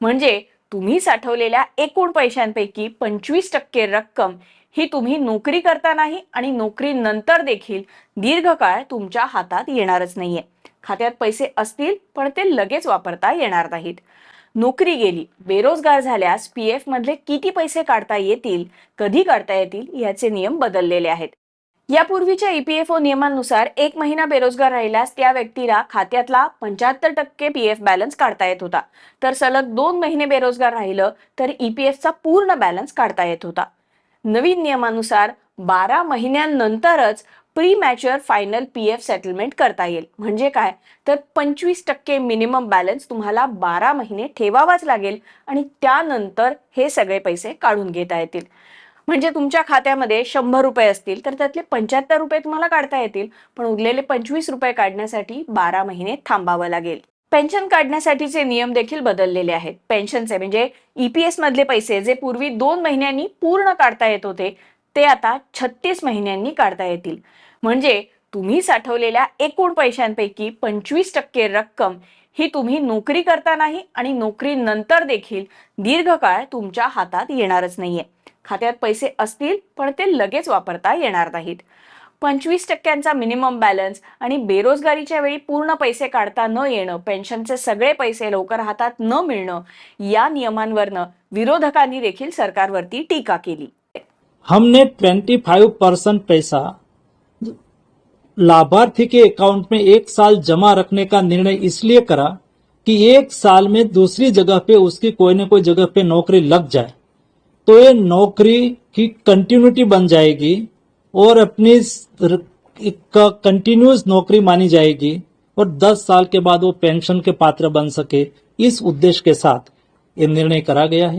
म्हणजे तुम्ही साठवलेल्या एकूण पैशांपैकी 25% रक्कम ही तुम्ही नोकरी करतानाही आणि नोकरीनंतर देखील दीर्घकाळ तुमच्या हातात येणारच नाहीये. खात्यात पैसे असतील पण ते लगेच वापरता येणार नाहीत. नोकरी गेली, बेरोजगार झाल्यास पीएफ मधले किती पैसे काढता येतील, कधी काढता येतील याचे नियम बदललेले आहेत. यापूर्वीच्या ईपीएफओ नियमांनुसार 1 महिना बेरोजगार राहिल्यास त्या व्यक्तीला खात्यातला 75% पीएफ बॅलन्स काढता येत होता, तर सलग 2 महिने बेरोजगार राहिलं तर ईपीएफचा पूर्ण बॅलन्स काढता येत होता. नवीन नियमानुसार 12 महिन्यांनंतरच premature final PF settlement करता येईल. म्हणजे काय, तर 25% मिनिमम बॅलन्स तुम्हाला 12 महिने ठेवावाच लागेल आणि त्यानंतर हे सगळे पैसे काढून घेता येतील. म्हणजे तुमच्या खात्यामध्ये 100 रुपये असतील तर त्यातले 75 रुपये तुम्हाला काढता येतील, पण उरलेले 25 रुपये काढण्यासाठी 12 महिने थांबावं लागेल. पेन्शन काढण्यासाठीचे नियम देखील बदललेले आहेत. पेन्शनचे म्हणजे ईपीएस मधले पैसे जे पूर्वी 2 महिन्यांनी पूर्ण काढता येत होते, ते आता 36 महिन्यांनी काढता येतील. म्हणजे तुम्ही साठवलेल्या एकूण पैशांपैकी 25% रक्कम ही तुम्ही नोकरी करतानाही आणि नोकरीनंतर देखील दीर्घकाळ तुमच्या हातात येणारच नाहीये. खात्यात पैसे असतील पण ते लगेच वापरता येणार नाहीत. 25%चा मिनिमम बॅलन्स आणि बेरोजगारीच्या वेळी पूर्ण पैसे काढता न येणं, पेन्शनचे सगळे पैसे लवकर हातात न मिळणं, या नियमांवरनं विरोधकांनी देखील सरकारवरती टीका केली. हमने 25% पैसा लाभार्थी के अकाउंट में 1 साल जमा रखने का निर्णय इसलिए करा कि 1 साल में दूसरी जगह पे उसकी कोई न कोई जगह पे नौकरी लग जाए, तो ये नौकरी की कंटिन्यूटी बन जाएगी और अपनी कंटिन्यूस नौकरी मानी जाएगी और 10 साल के बाद वो पेंशन के पात्र बन सके। इस उद्देश्य के साथ ये निर्णय करा गया है।